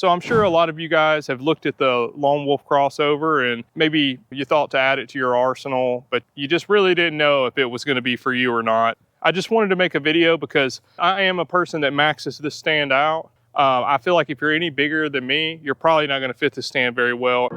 So I'm sure a lot of you guys have looked at the Lone Wolf crossover and maybe you thought to add it to your arsenal, but you just really didn't know if it was going to be for you or not. I just wanted to make a video because I am a person that maxes this stand out. I feel like if you're any bigger than me, you're probably not going to fit the stand very well.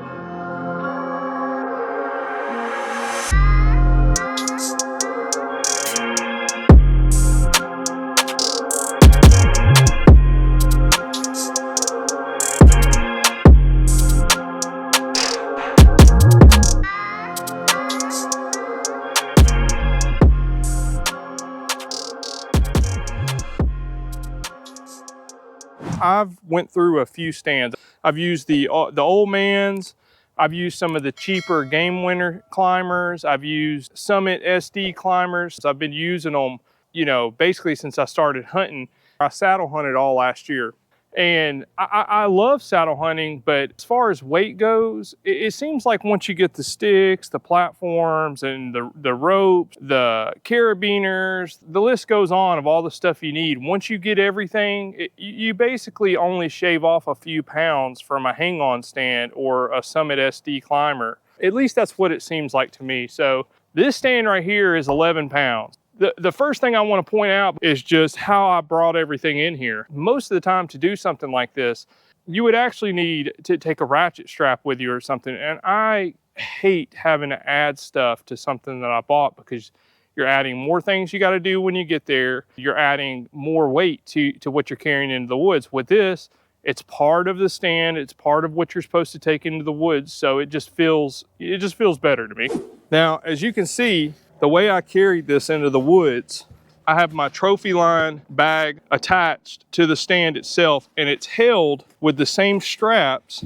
I've went through a few stands. I've used the old man's. I've used some of the cheaper Game Winner climbers. I've used Summit SD climbers. I've been using them, you know, basically since I started hunting. I saddle hunted all last year. And I love saddle hunting, but as far as weight goes, it seems like once you get the sticks, the platforms, and the ropes, the carabiners, the list goes on of all the stuff you need. Once you get everything, you basically only shave off a few pounds from a hang-on stand or a Summit SD climber. At least that's what it seems like to me. So this stand right here is 11 pounds. The first thing I want to point out is just how I brought everything in here. Most of the time to do something like this, you would actually need to take a ratchet strap with you or something. And I hate having to add stuff to something that I bought because you're adding more things you got to do when you get there. You're adding more weight to what you're carrying into the woods. With this, it's part of the stand. It's part of what you're supposed to take into the woods. So it just feels better to me. Now, as you can see, the way I carried this into the woods, I have my trophy line bag attached to the stand itself, and it's held with the same straps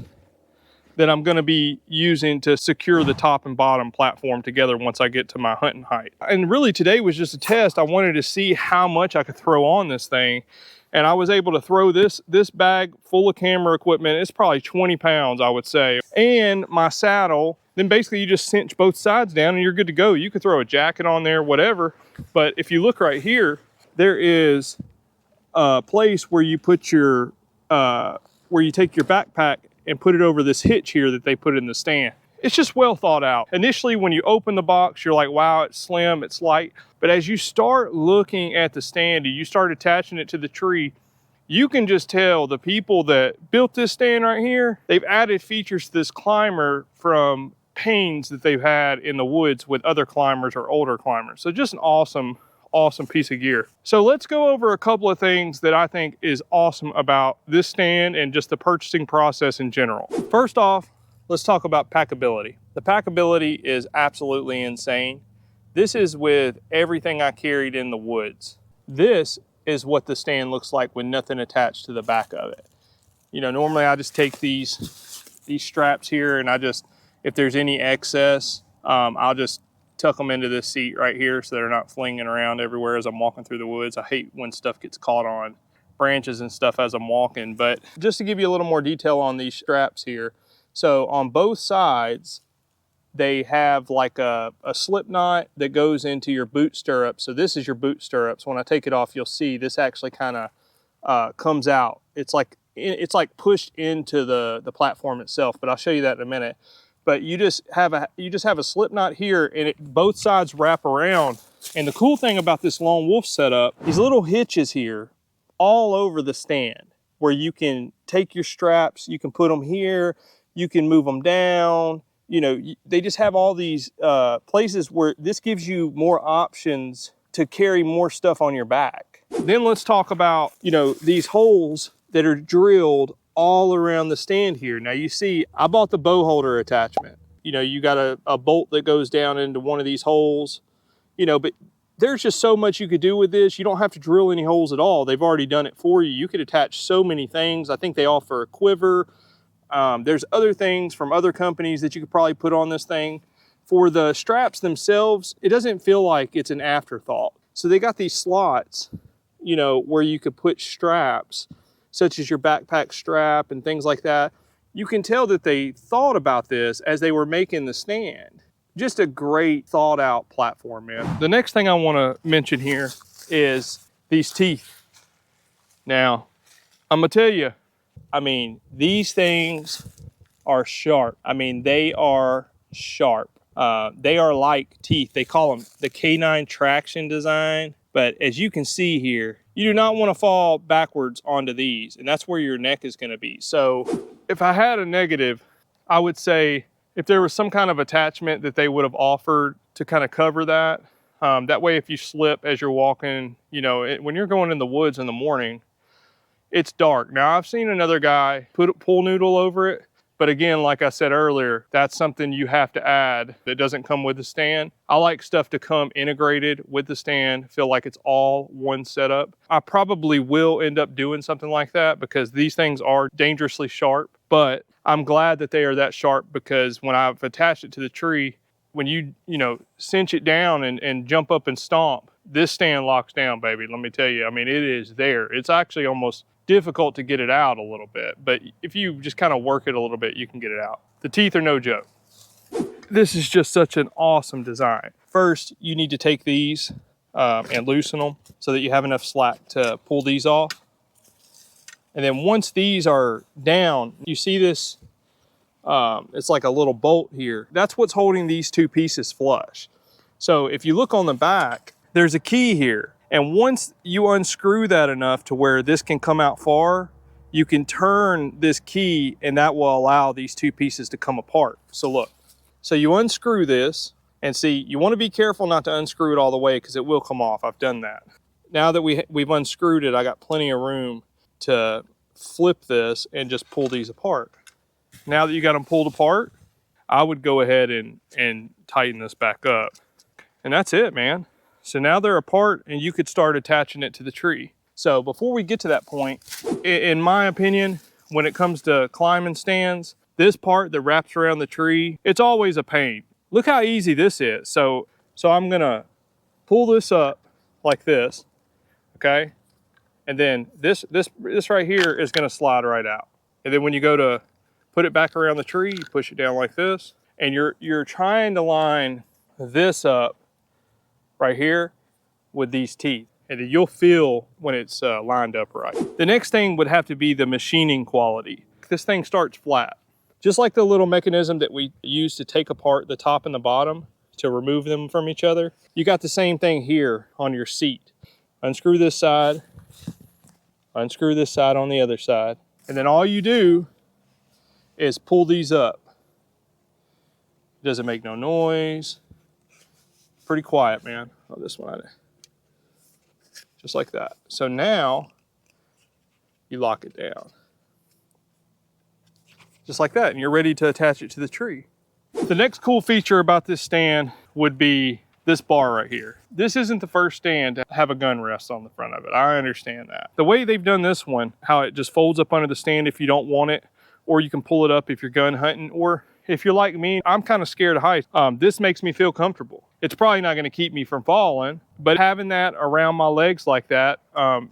that I'm going to be using to secure the top and bottom platform together once I get to my hunting height. And really today was just a test. I wanted to see how much I could throw on this thing. And I was able to throw this bag full of camera equipment. It's probably 20 pounds, I would say. And my saddle, then basically you just cinch both sides down and you're good to go. You could throw a jacket on there, whatever. But if you look right here, there is a place where you put your, where you take your backpack and put it over this hitch here that they put in the stand. It's just well thought out. Initially, when you open the box, you're like, wow, it's slim, it's light. But as you start looking at the stand and you start attaching it to the tree, you can just tell the people that built this stand right here, they've added features to this climber from pains that they've had in the woods with other climbers or older climbers. So just an awesome piece of gear. So let's go over a couple of things that I think is awesome about this stand and just the purchasing process in general. First off, let's talk about packability. The packability is absolutely insane. This is with everything I carried in the woods. This is what the stand looks like with nothing attached to the back of it. You know, normally I just take these straps here and if there's any excess, I'll just tuck them into this seat right here so they're not flinging around everywhere as I'm walking through the woods. I hate when stuff gets caught on branches and stuff as I'm walking. But just to give you a little more detail on these straps here. So on both sides, they have like a slip knot that goes into your boot stirrup. So this is your boot stirrups. When I take it off, you'll see this actually kind of comes out. It's like pushed into the platform itself, but I'll show you that in a minute. But you just have a slip knot here, and both sides wrap around. And the cool thing about this Lone Wolf setup, these little hitches here all over the stand where you can take your straps, you can put them here, you can move them down. You know, they just have all these places where this gives you more options to carry more stuff on your back. Then let's talk about, you know, these holes that are drilled all around the stand here. Now you see, I bought the bow holder attachment. You know, you got a bolt that goes down into one of these holes, you know, but there's just so much you could do with this. You don't have to drill any holes at all. They've already done it for you. You could attach so many things. I think they offer a quiver. There's other things from other companies that you could probably put on this thing. For the straps themselves, it doesn't feel like it's an afterthought. So they got these slots, you know, where you could put straps, such as your backpack strap and things like that. You can tell that they thought about this as they were making the stand. Just a great thought out platform, man. The next thing I want to mention here is these teeth. Now, I'm gonna tell you, I mean, these things are sharp. I mean, they are sharp. They are like teeth. They call them the canine traction design. But as you can see here, you do not want to fall backwards onto these, and that's where your neck is going to be. So if I had a negative, I would say if there was some kind of attachment that they would have offered to kind of cover that, that way if you slip as you're walking, you know, when you're going in the woods in the morning, it's dark. Now I've seen another guy put a pool noodle over it, but again, like I said earlier, that's something you have to add that doesn't come with the stand. I like stuff to come integrated with the stand, feel like it's all one setup. I probably will end up doing something like that because these things are dangerously sharp, but I'm glad that they are that sharp because when I've attached it to the tree, when you know, cinch it down and jump up and stomp, this stand locks down, baby. Let me tell you, I mean, it is there. It's actually almost difficult to get it out a little bit, but if you just kind of work it a little bit, you can get it out. The teeth are no joke. This is just such an awesome design. First, you need to take these and loosen them so that you have enough slack to pull these off. And then once these are down, you see this, it's like a little bolt here. That's what's holding these two pieces flush. So if you look on the back, there's a key here. And once you unscrew that enough to where this can come out far, you can turn this key and that will allow these two pieces to come apart. So look, so you unscrew this and see, you want to be careful not to unscrew it all the way because it will come off. I've done that. Now that we've unscrewed it, I got plenty of room to flip this and just pull these apart. Now that you got them pulled apart, I would go ahead and tighten this back up. And that's it, man. So now they're apart and you could start attaching it to the tree. So before we get to that point, in my opinion, when it comes to climbing stands, this part that wraps around the tree, it's always a pain. Look how easy this is. So I'm gonna pull this up like this, okay? And then this right here is gonna slide right out. And then when you go to put it back around the tree, you push it down like this, and you're trying to line this up right here with these teeth, and then you'll feel when it's lined up right. The next thing would have to be the machining quality. This thing starts flat. Just like the little mechanism that we use to take apart the top and the bottom to remove them from each other, you got the same thing here on your seat. Unscrew this side, unscrew this side on the other side, and then all you do is pull these up. It doesn't make no noise. Pretty quiet, man. Oh, this one, just like that. So now you lock it down. Just like that, and you're ready to attach it to the tree. The next cool feature about this stand would be this bar right here. This isn't the first stand to have a gun rest on the front of it. I understand that. The way they've done this one, how it just folds up under the stand if you don't want it, or you can pull it up if you're gun hunting, or if you're like me, I'm kind of scared of heights. This makes me feel comfortable. It's probably not gonna keep me from falling, but having that around my legs like that,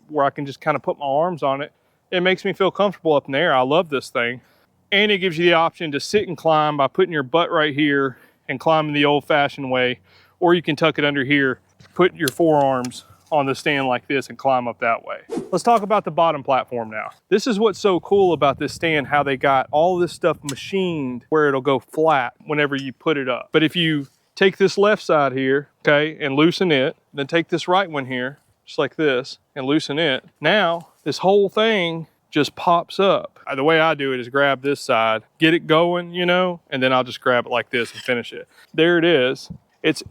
where I can just kind of put my arms on it, it makes me feel comfortable up in the air. I love this thing. And it gives you the option to sit and climb by putting your butt right here and climbing the old fashioned way, or you can tuck it under here, put your forearms on the stand like this and climb up that way. Let's talk about the bottom platform now. This is what's so cool about this stand, how they got all this stuff machined where it'll go flat whenever you put it up. But if you take this left side here, okay, and loosen it, then take this right one here, just like this, and loosen it. Now, this whole thing just pops up. The way I do it is grab this side, get it going, you know, and then I'll just grab it like this and finish it. There it is. It's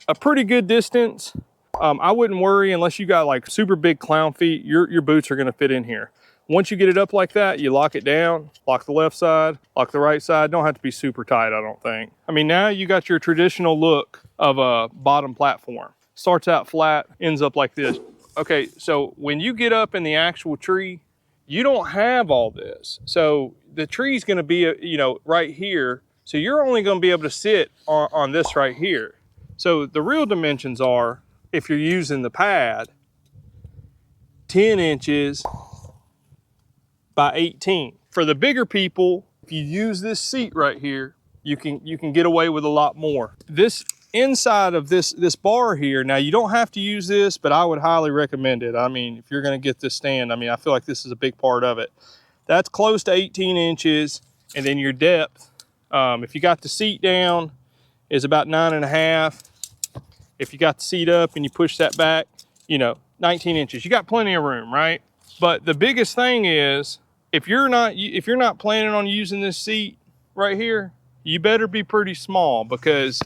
a pretty good distance. I wouldn't worry unless you got like super big clown feet, your boots are gonna fit in here. Once you get it up like that, you lock it down, lock the left side, lock the right side. Don't have to be super tight, I don't think. I mean, now you got your traditional look of a bottom platform. Starts out flat, ends up like this. Okay, so when you get up in the actual tree, you don't have all this. So the tree's gonna be, you know, right here. So you're only gonna be able to sit on this right here. So the real dimensions are, if you're using the pad, 10 inches by 18. For the bigger people, if you use this seat right here, you can get away with a lot more. This inside of this bar here, now you don't have to use this, but I would highly recommend it. I mean, if you're gonna get this stand, I mean, I feel like this is a big part of it. That's close to 18 inches. And then your depth, if you got the seat down, is about 9.5. If you got the seat up and you push that back, you know, 19 inches. You got plenty of room, right? But the biggest thing is, if you're not planning on using this seat right here, you better be pretty small, because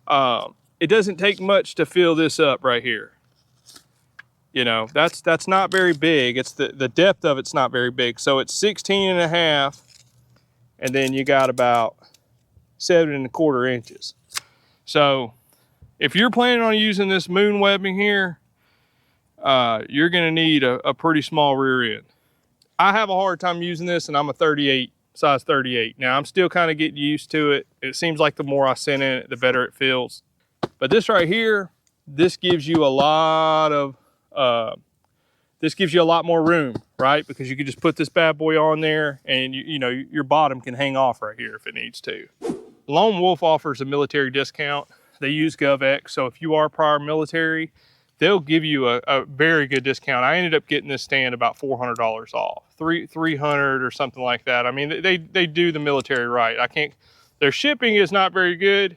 it doesn't take much to fill this up right here. You know, that's not very big. It's the depth of it's not very big. So it's 16.5, and then you got about 7.25 inches. So if you're planning on using this moon webbing here, you're gonna need a pretty small rear end. I have a hard time using this, and I'm a 38, size 38. Now, I'm still kind of getting used to it. It seems like the more I sit in it, the better it feels. But this right here, this gives you a lot of, more room, right? Because you can just put this bad boy on there, and you know, your bottom can hang off right here if it needs to. Lone Wolf offers a military discount. They use GovX, so if you are prior military, they'll give you a very good discount. I ended up getting this stand about $400 off, $300 or something like that. I mean, they do the military right. Their shipping is not very good.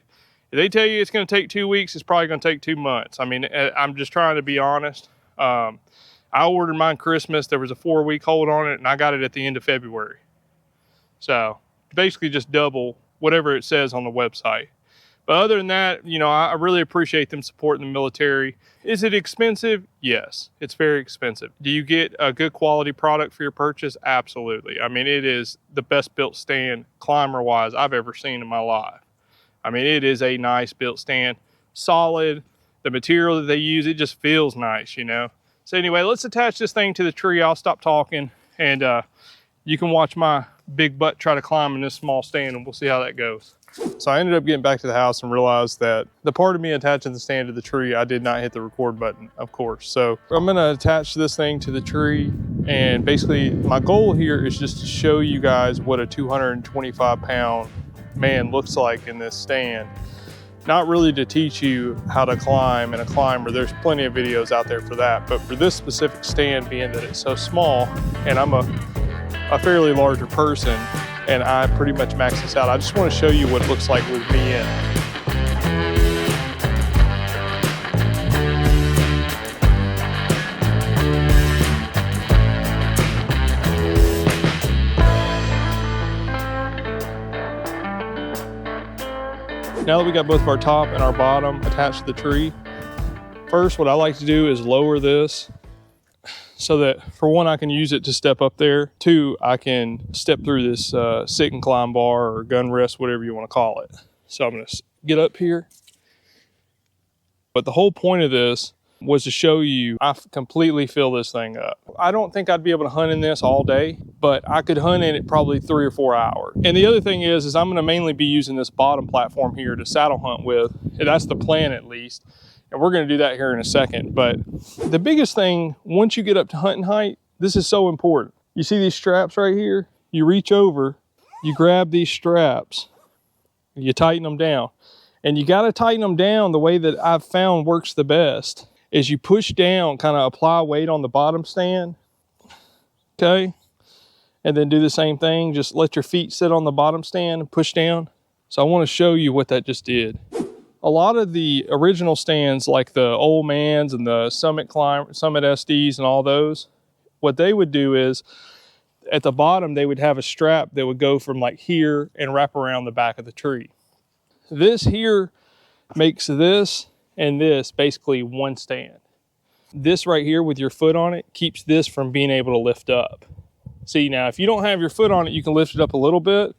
If they tell you it's going to take 2 weeks, it's probably going to take 2 months. I mean, I'm just trying to be honest. I ordered mine Christmas. There was a 4-week hold on it, and I got it at the end of February. So basically just double whatever it says on the website. But other than that, you know, I really appreciate them supporting the military. Is it expensive? Yes, it's very expensive. Do you get a good quality product for your purchase? Absolutely. I mean, it is the best built stand climber-wise I've ever seen in my life. I mean, it is a nice built stand, solid. The material that they use, it just feels nice, you know. So anyway, let's attach this thing to the tree. I'll stop talking, and you can watch my big butt try to climb in this small stand, and we'll see how that goes. So I ended up getting back to the house and realized that the part of me attaching the stand to the tree, I did not hit the record button, of course. So I'm gonna attach this thing to the tree, and basically my goal here is just to show you guys what a 225-pound man looks like in this stand. Not really to teach you how to climb in a climber. There's plenty of videos out there for that, but for this specific stand, being that it's so small, and I'm a fairly larger person, and I pretty much max this out. I just want to show you what it looks like with me in it. Now that we got both of our top and our bottom attached to the tree, first what I like to do is lower this so that, for one, I can use it to step up there. Two, I can step through this sit and climb bar or gun rest, whatever you want to call it. So I'm going to get up here. But the whole point of this was to show you I completely fill this thing up. I don't think I'd be able to hunt in this all day, but I could hunt in it probably 3 or 4 hours. And the other thing is I'm going to mainly be using this bottom platform here to saddle hunt with. That's the plan, at least. And we're going to do that here in a second. But the biggest thing, once you get up to hunting height, this is so important. You see these straps right here? You reach over, you grab these straps, you tighten them down. And you got to tighten them down the way that I've found works the best. Is you push down, kind of apply weight on the bottom stand, okay? And then do the same thing. Just let your feet sit on the bottom stand and push down. So I want to show you what that just did. A lot of the original stands, like the Old Mans and the Summit SDs and all those, what they would do is at the bottom, they would have a strap that would go from like here and wrap around the back of the tree. This here makes this and this basically one stand. This right here with your foot on it keeps this from being able to lift up. See, now if you don't have your foot on it, you can lift it up a little bit,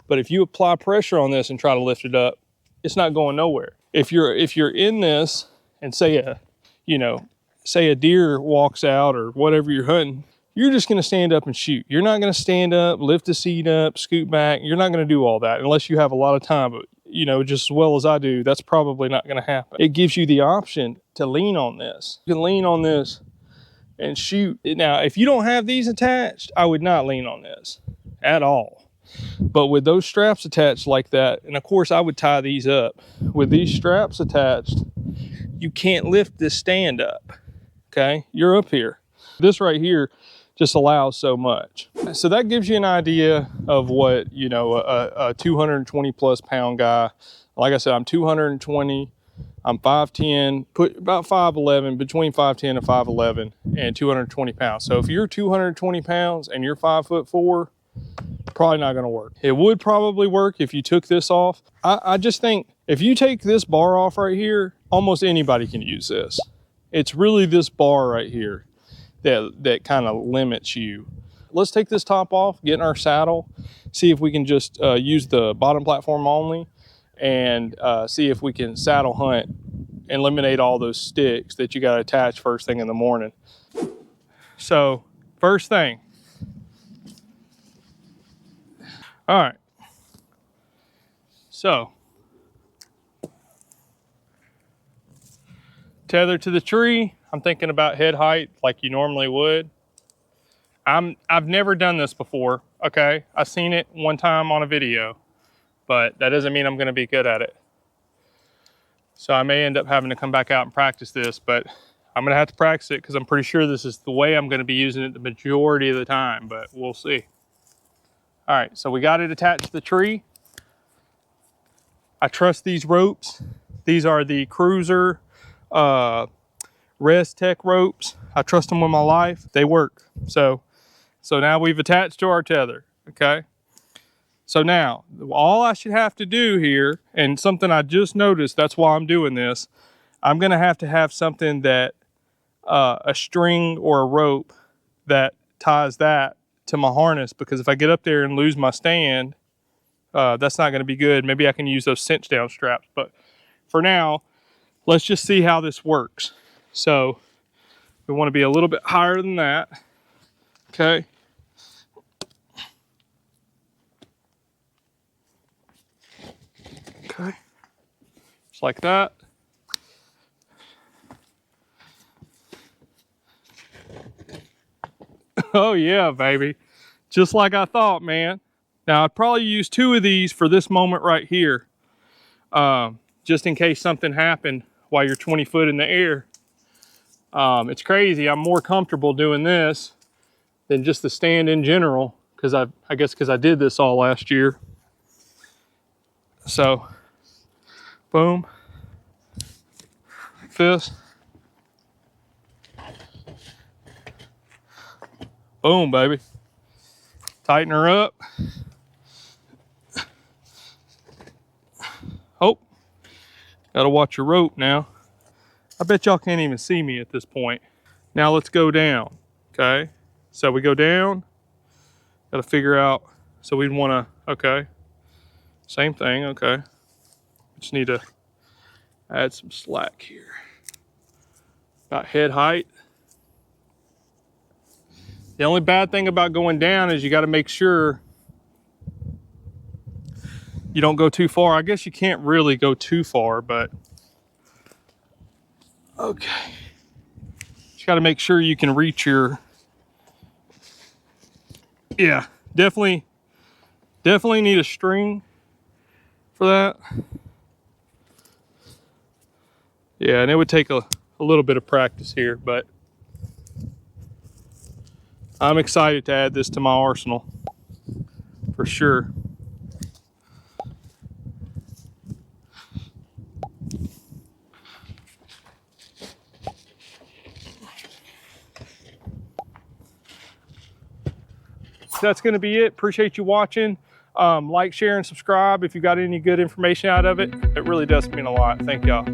but if you apply pressure on this and try to lift it up, it's not going nowhere. If you're in this and say a deer walks out or whatever you're hunting, you're just gonna stand up and shoot. You're not gonna stand up, lift the seat up, scoot back. You're not gonna do all that unless you have a lot of time, but you know, just as well as I do, that's probably not gonna happen. It gives you the option to lean on this. You can lean on this and shoot. Now, if you don't have these attached, I would not lean on this at all. But with those straps attached like that, and of course I would tie these up. With these straps attached, you can't lift this stand up, okay? You're up here. This right here just allows so much. So that gives you an idea of what, you know, a 220 plus pound guy. Like I said, I'm 220, I'm 5'10", put about 5'11", between 5'10" and 5'11", and 220 pounds. So if you're 220 pounds and you're 5'4", probably not gonna work. It would probably work if you took this off. I just think if you take this bar off right here, almost anybody can use this. It's really this bar right here that kind of limits you. Let's take this top off, get in our saddle, see if we can just use the bottom platform only, and see if we can saddle hunt, eliminate all those sticks that you got to attach first thing in the morning. So first thing, all right, so tether to the tree. I'm thinking about head height like you normally would. I've never done this before, okay? I've seen it one time on a video, but that doesn't mean I'm gonna be good at it. So I may end up having to come back out and practice this, but I'm gonna have to practice it because I'm pretty sure this is the way I'm gonna be using it the majority of the time, but we'll see. All right, so we got it attached to the tree. I trust these ropes. These are the Cruiser Res Tech ropes. I trust them with my life. They work. So now we've attached to our tether, okay? So now, all I should have to do here, and something I just noticed, that's why I'm doing this, I'm gonna have to have something that, a string or a rope that ties that to my harness, because if I get up there and lose my stand, that's not gonna be good. Maybe I can use those cinch down straps, but for now, let's just see how this works. So we wanna be a little bit higher than that, okay? Okay, just like that. Oh yeah, baby. Just like I thought, man. Now I'd probably use 2 of these for this moment right here. Just in case something happened while you're 20 foot in the air. It's crazy, I'm more comfortable doing this than just the stand in general, because I guess because I did this all last year. So, boom, like this. Boom, baby. Tighten her up. Oh, gotta watch your rope now. I bet y'all can't even see me at this point. Now let's go down, okay? So we go down, gotta figure out, so we'd wanna, okay, same thing, okay. Just need to add some slack here. About head height. The only bad thing about going down is you gotta make sure you don't go too far. I guess you can't really go too far, but okay. You gotta make sure you can reach your, yeah, definitely need a string for that. Yeah, and it would take a little bit of practice here, but I'm excited to add this to my arsenal for sure. That's going to be it. Appreciate you watching. Like, share, and subscribe if you got any good information out of it. It really does mean a lot. Thank y'all.